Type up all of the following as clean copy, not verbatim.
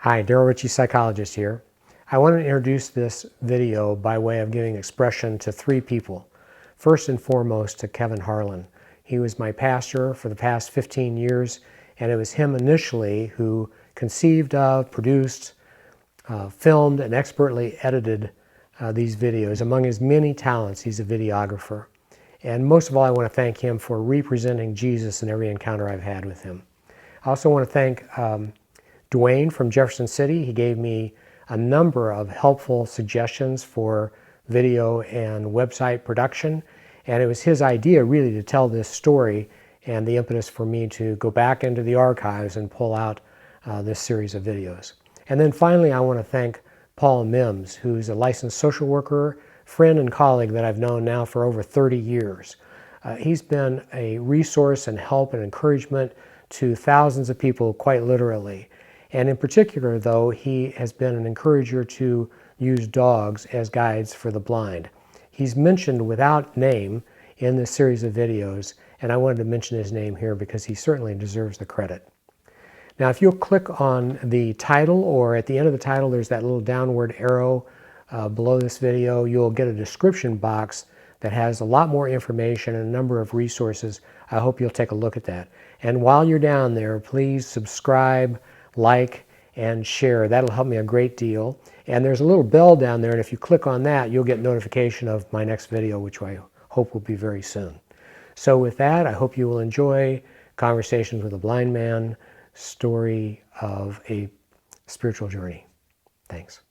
Hi, Daryl Ritchie, psychologist here. I want to introduce this video by way of giving expression to three people. First and foremost to Kevin Harlan. He was my pastor for the past 15 years, and it was him initially who conceived of, produced, filmed, and expertly edited these videos. Among his many talents, he's a videographer. And most of all, I want to thank him for representing Jesus in every encounter I've had with him. I also want to thank Dwayne from Jefferson City. He gave me a number of helpful suggestions for video and website production, and it was his idea really to tell this story and the impetus for me to go back into the archives and pull out this series of videos. And then finally, I want to thank Paul Mims, who's a licensed social worker, friend and colleague that I've known now for over 30 years. He's been a resource and help and encouragement to thousands of people, quite literally. And in particular, though, he has been an encourager to use dogs as guides for the blind. He's mentioned without name in this series of videos, and I wanted to mention his name here because he certainly deserves the credit. Now, if you'll click on the title, or at the end of the title, there's that little downward arrow below this video, you'll get a description box that has a lot more information and a number of resources. I hope you'll take a look at that. And while you're down there, please subscribe, like, and share. That'll help me a great deal. And there's a little bell down there, and if you click on that, you'll get notification of my next video, which I hope will be very soon. So with that, I hope you will enjoy Conversations with a Blind Man, story of a spiritual journey. Thanks.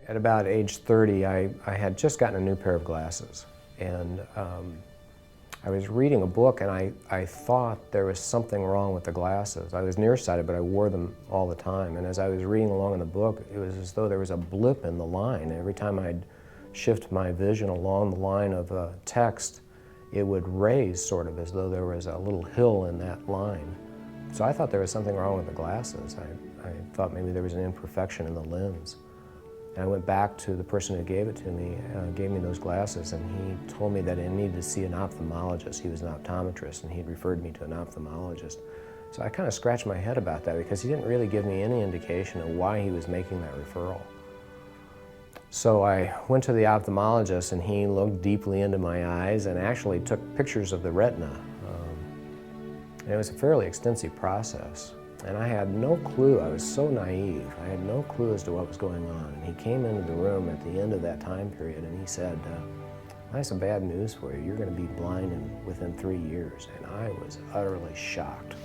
At about age 30, I had just gotten a new pair of glasses, and I was reading a book, and I thought there was something wrong with the glasses. I was nearsighted, but I wore them all the time, and as I was reading along in the book, it was as though there was a blip in the line. Every time I'd shift my vision along the line of text, it would raise sort of as though there was a little hill in that line. So I thought there was something wrong with the glasses. I thought maybe there was an imperfection in the lens. And I went back to the person who gave it to me, gave me those glasses, and he told me that I needed to see an ophthalmologist. He was an optometrist, and he'd referred me to an ophthalmologist. So I kind of scratched my head about that because he didn't really give me any indication of why he was making that referral. So I went to the ophthalmologist, and he looked deeply into my eyes and actually took pictures of the retina. And it was a fairly extensive process. And I had no clue. I was so naive. I had no clue as to what was going on. And he came into the room at the end of that time period, and he said, I have some bad news for you. You're going to be blind within 3 years. And I was utterly shocked.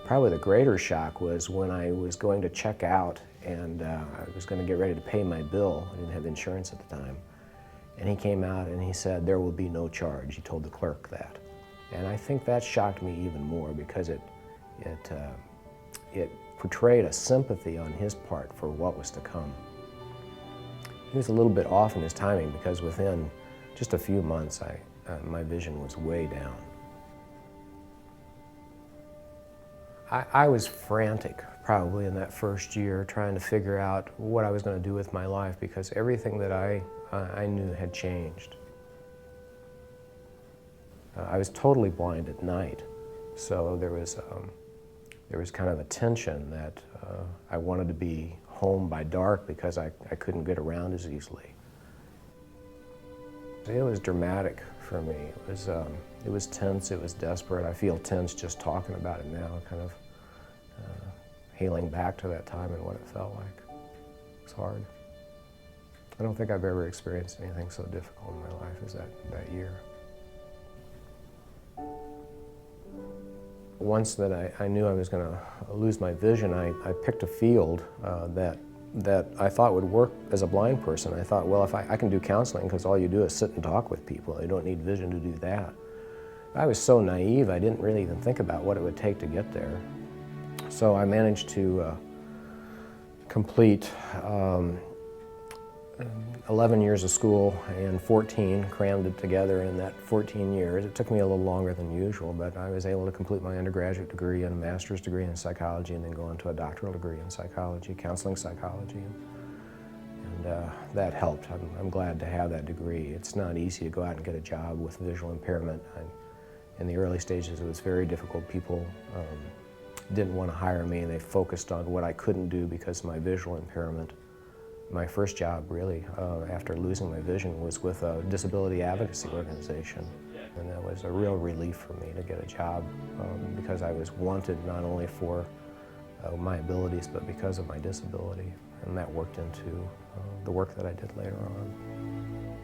Probably the greater shock was when I was going to check out, and I was going to get ready to pay my bill. I didn't have insurance at the time. And he came out and he said, there will be no charge. He told the clerk that. And I think that shocked me even more because it portrayed a sympathy on his part for what was to come. He was a little bit off in his timing because within just a few months, my vision was way down. I was frantic probably in that first year trying to figure out what I was going to do with my life because everything that I knew had changed. I was totally blind at night, so there was kind of a tension that I wanted to be home by dark because I couldn't get around as easily. It was dramatic for me. It was tense, it was desperate. I feel tense just talking about it now, kind of hailing back to that time and what it felt like. It was hard. I don't think I've ever experienced anything so difficult in my life as that year. Once that I knew I was going to lose my vision, I picked a field that I thought would work as a blind person. I thought, well, if I can do counseling because all you do is sit and talk with people. You don't need vision to do that. I was so naive, I didn't really even think about what it would take to get there. So I managed to complete 11 years of school and 14, crammed it together in that 14 years. It took me a little longer than usual, but I was able to complete my undergraduate degree and a master's degree in psychology and then go on to a doctoral degree in psychology, counseling psychology. and that helped. I'm glad to have that degree. It's not easy to go out and get a job with visual impairment. In the early stages, it was very difficult. People didn't want to hire me, and they focused on what I couldn't do because of my visual impairment. My first job, really, after losing my vision, was with a disability advocacy organization. And that was a real relief for me to get a job because I was wanted not only for my abilities, but because of my disability. And that worked into the work that I did later on.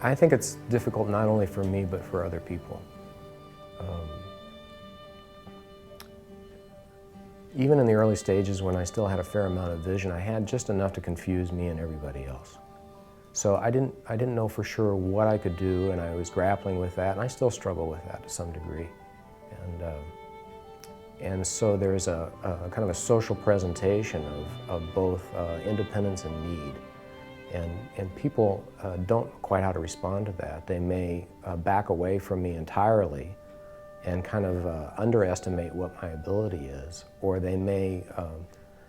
I think it's difficult not only for me, but for other people. Even in the early stages, when I still had a fair amount of vision, I had just enough to confuse me and everybody else. So I didn't know for sure what I could do, and I was grappling with that, and I still struggle with that to some degree. And so there's a kind of a social presentation of both independence and need. And people don't quite know how to respond to that. They may back away from me entirely and kind of underestimate what my ability is, or they may,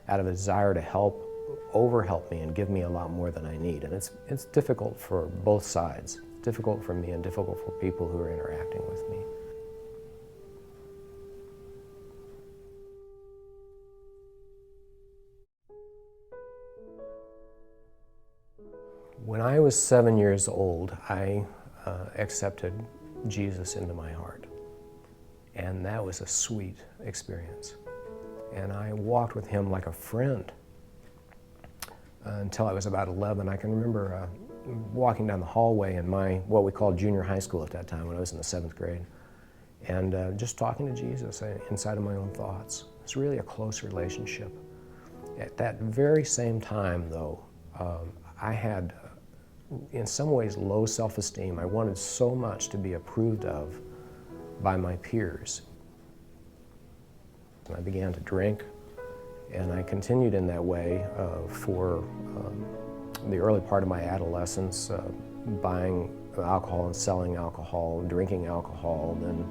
out of a desire to help, overhelp me and give me a lot more than I need. And it's difficult for both sides. It's difficult for me and difficult for people who are interacting with me. When I was 7 years old, I accepted Jesus into my heart. And that was a sweet experience. And I walked with him like a friend until I was about 11. I can remember walking down the hallway in what we called junior high school at that time when I was in the 7th grade, and just talking to Jesus inside of my own thoughts. It's really a close relationship. At that very same time, though, I had, in some ways, low self-esteem. I wanted so much to be approved of by my peers. I began to drink, and I continued in that way for the early part of my adolescence, buying alcohol and selling alcohol, drinking alcohol, then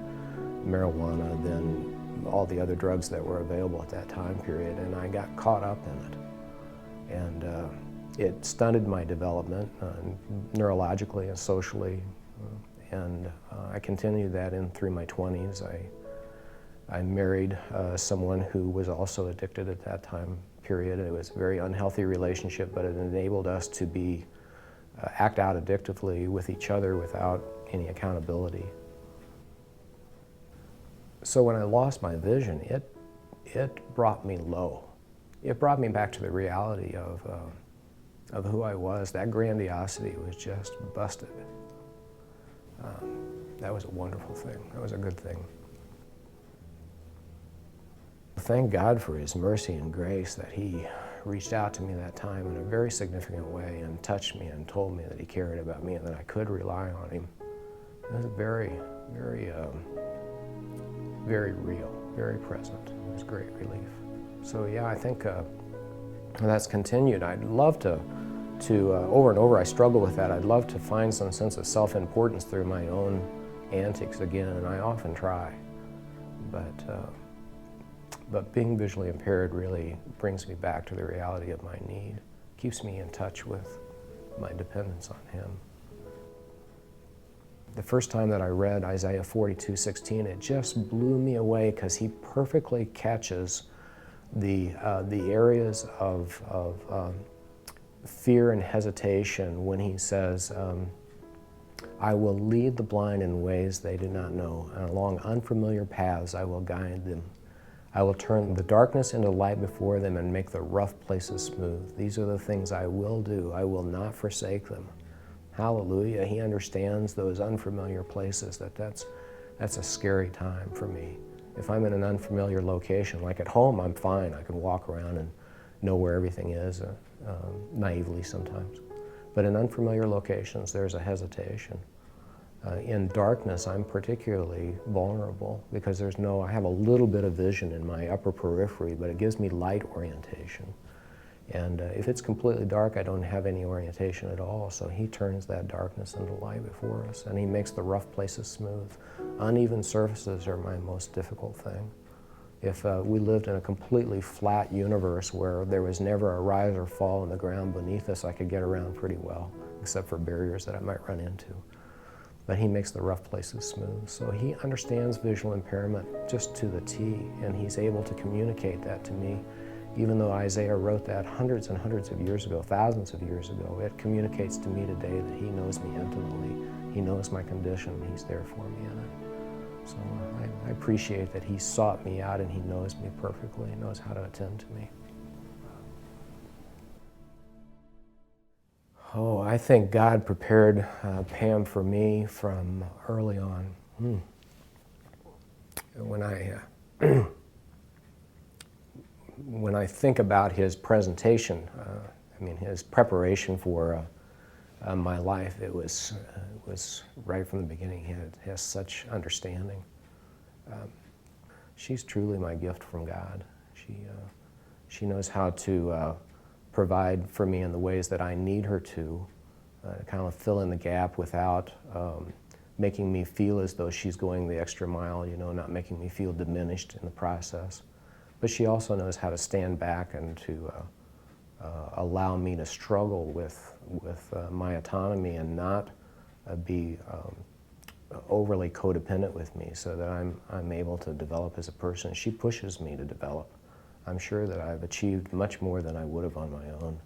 marijuana, then all the other drugs that were available at that time period, and I got caught up in it. And it stunted my development neurologically and socially. And I continued that in through my 20s. I married someone who was also addicted at that time period. It was a very unhealthy relationship, but it enabled us to act out addictively with each other without any accountability. So when I lost my vision, it brought me low. It brought me back to the reality of who I was. That grandiosity was just busted. That was a wonderful thing. That was a good thing. Thank God for His mercy and grace that He reached out to me that time in a very significant way and touched me and told me that He cared about me and that I could rely on Him. It was very, very, very real, very present. It was great relief. So yeah, I think that's continued. I'd love to over and over, I struggle with that. I'd love to find some sense of self-importance through my own antics again, and I often try. But being visually impaired really brings me back to the reality of my need, keeps me in touch with my dependence on Him. The first time that I read Isaiah 42:16, it just blew me away because He perfectly catches the areas of fear and hesitation when He says, I will lead the blind in ways they do not know, and along unfamiliar paths I will guide them. I will turn the darkness into light before them and make the rough places smooth. These are the things I will do. I will not forsake them. Hallelujah. He understands those unfamiliar places, that's a scary time for me. If I'm in an unfamiliar location, like at home, I'm fine. I can walk around and know where everything is, naively sometimes. But in unfamiliar locations, there's a hesitation. In darkness, I'm particularly vulnerable because I have a little bit of vision in my upper periphery, but it gives me light orientation. And if it's completely dark, I don't have any orientation at all. So He turns that darkness into light before us, and He makes the rough places smooth. Uneven surfaces are my most difficult thing. If we lived in a completely flat universe where there was never a rise or fall in the ground beneath us, I could get around pretty well, except for barriers that I might run into. But he makes the rough places smooth. So he understands visual impairment just to the T, and he's able to communicate that to me. Even though Isaiah wrote that hundreds and hundreds of years ago, thousands of years ago, it communicates to me today that he knows me intimately. He knows my condition, and he's there for me in it. So I appreciate that he sought me out and he knows me perfectly, he knows how to attend to me. Oh, I think God prepared Pam for me from early on. When I think about his presentation, his preparation for my life, it was right from the beginning. He has such understanding. She's truly my gift from God. She knows how to provide for me in the ways that I need her to kind of fill in the gap without making me feel as though she's going the extra mile, not making me feel diminished in the process. But she also knows how to stand back and to allow me to struggle with my autonomy and not be overly codependent with me, so that I'm able to develop as a person. She pushes me to develop. I'm sure that I've achieved much more than I would have on my own.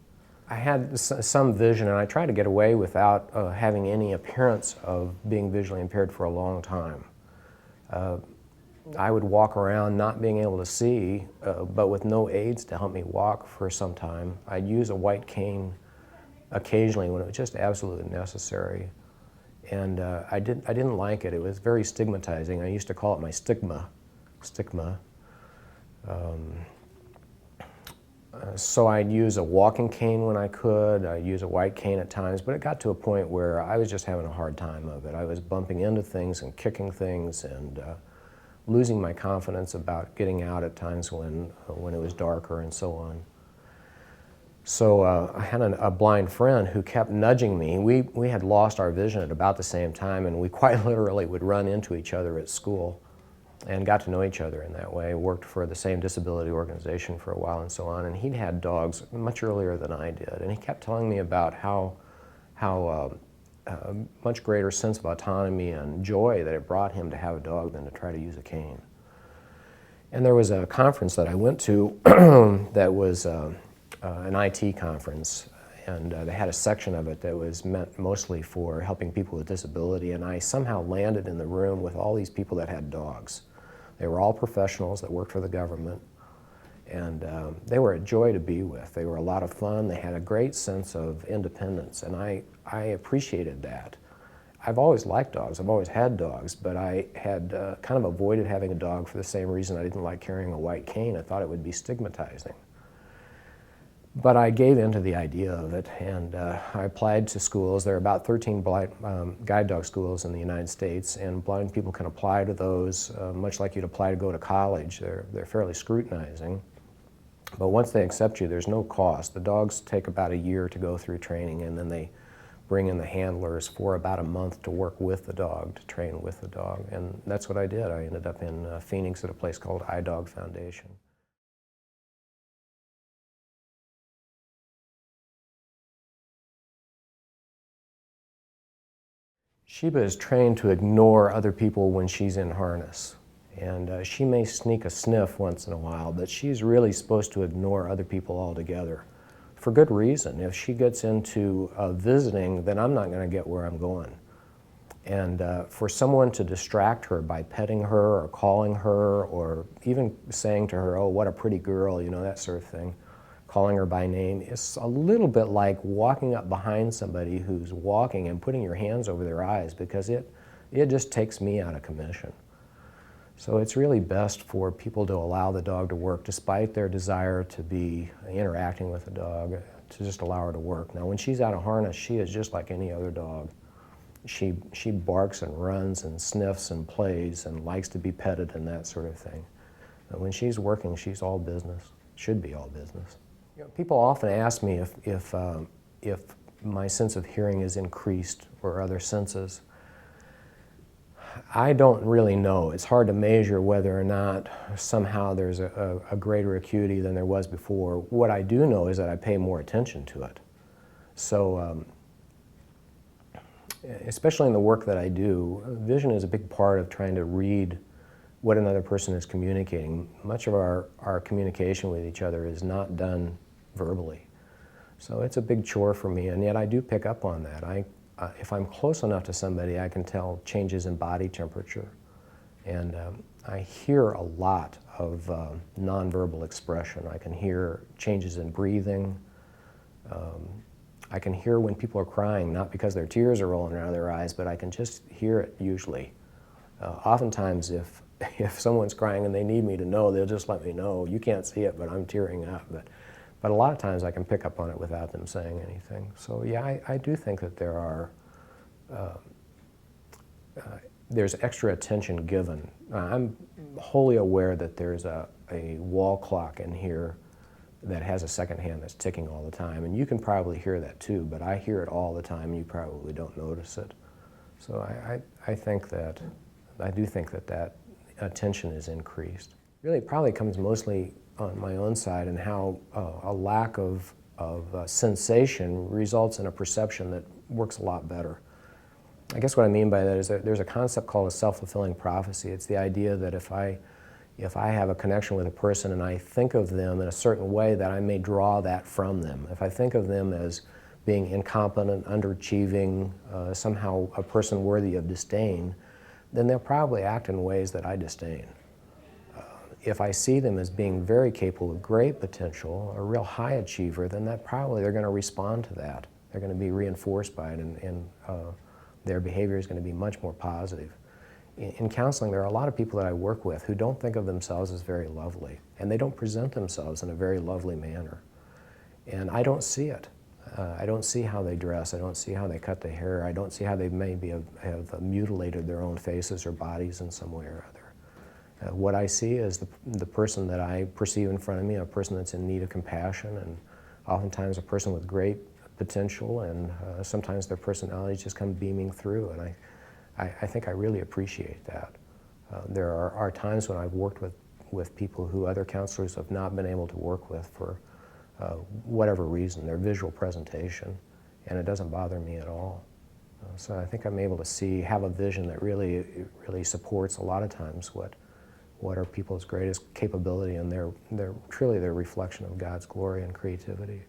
I had some vision, and I tried to get away without having any appearance of being visually impaired for a long time. I would walk around not being able to see, but with no aids to help me walk for some time. I'd use a white cane occasionally when it was just absolutely necessary. And I didn't like it. It was very stigmatizing. I used to call it my stigma. So I'd use a walking cane when I could. I'd use a white cane at times, but it got to a point where I was just having a hard time of it. I was bumping into things and kicking things and losing my confidence about getting out at times when it was darker and so on. So I had a blind friend who kept nudging me. We had lost our vision at about the same time, and we quite literally would run into each other at school and got to know each other in that way. Worked for the same disability organization for a while and so on, and he'd had dogs much earlier than I did, and he kept telling me about how much greater sense of autonomy and joy that it brought him to have a dog than to try to use a cane. And there was a conference that I went to that was an IT conference, and they had a section of it that was meant mostly for helping people with disability, and I somehow landed in the room with all these people that had dogs. They were all professionals that worked for the government, and they were a joy to be with. They were a lot of fun. They had a great sense of independence, and I appreciated that. I've always liked dogs. I've always had dogs, but I had kind of avoided having a dog for the same reason I didn't like carrying a white cane. I thought it would be stigmatizing. But I gave in to the idea of it, and I applied to schools. There are about 13 guide dog schools in the United States, and blind people can apply to those much like you'd apply to go to college. They're fairly scrutinizing. But once they accept you, there's no cost. The dogs take about a year to go through training, and then they bring in the handlers for about a month to work with the dog, to train with the dog. And that's what I did. I ended up in Phoenix at a place called iDog Foundation. Sheba is trained to ignore other people when she's in harness. And she may sneak a sniff once in a while, but she's really supposed to ignore other people altogether. For good reason. If she gets into visiting, then I'm not going to get where I'm going. And for someone to distract her by petting her or calling her or even saying to her, oh, what a pretty girl, that sort of thing, calling her by name, is a little bit like walking up behind somebody who's walking and putting your hands over their eyes, because it just takes me out of commission. So it's really best for people to allow the dog to work despite their desire to be interacting with the dog, to just allow her to work. Now when she's out of harness, she is just like any other dog. She barks and runs and sniffs and plays and likes to be petted and that sort of thing. But when she's working, she's all business, should be all business. People often ask me if my sense of hearing is increased or other senses. I don't really know. It's hard to measure whether or not somehow there's a greater acuity than there was before. What I do know is that I pay more attention to it. So, especially in the work that I do, vision is a big part of trying to read what another person is communicating. Much of our communication with each other is not done verbally. So it's a big chore for me, and yet I do pick up on that. If I'm close enough to somebody, I can tell changes in body temperature. And I hear a lot of nonverbal expression. I can hear changes in breathing. I can hear when people are crying, not because their tears are rolling out of their eyes, but I can just hear it usually. Oftentimes, if someone's crying and they need me to know, they'll just let me know. You can't see it, but I'm tearing up. But a lot of times I can pick up on it without them saying anything. So yeah, I do think that there's extra attention given. I'm wholly aware that there's a wall clock in here that has a second hand that's ticking all the time. And you can probably hear that too, but I hear it all the time and you probably don't notice it. So I do think that attention is increased. Really, it probably comes mostly on my own side and how a lack of sensation results in a perception that works a lot better. I guess what I mean by that is that there's a concept called a self-fulfilling prophecy. It's the idea that if I have a connection with a person and I think of them in a certain way, that I may draw that from them. If I think of them as being incompetent, underachieving, somehow a person worthy of disdain, then they'll probably act in ways that I disdain. If I see them as being very capable of great potential, a real high achiever, then they're going to respond to that. They're going to be reinforced by it, and their behavior is going to be much more positive. In counseling, there are a lot of people that I work with who don't think of themselves as very lovely, and they don't present themselves in a very lovely manner. And I don't see it. I don't see how they dress. I don't see how they cut their hair. I don't see how they maybe have mutilated their own faces or bodies in some way or other. What I see is the person that I perceive in front of me, a person that's in need of compassion, and oftentimes a person with great potential, and sometimes their personalities just come beaming through, and I think I really appreciate that. There are times when I've worked with people who other counselors have not been able to work with for whatever reason, their visual presentation, and it doesn't bother me at all. So I think I'm able to have a vision that really supports a lot of times what are people's greatest capability, and they're truly their reflection of God's glory and creativity.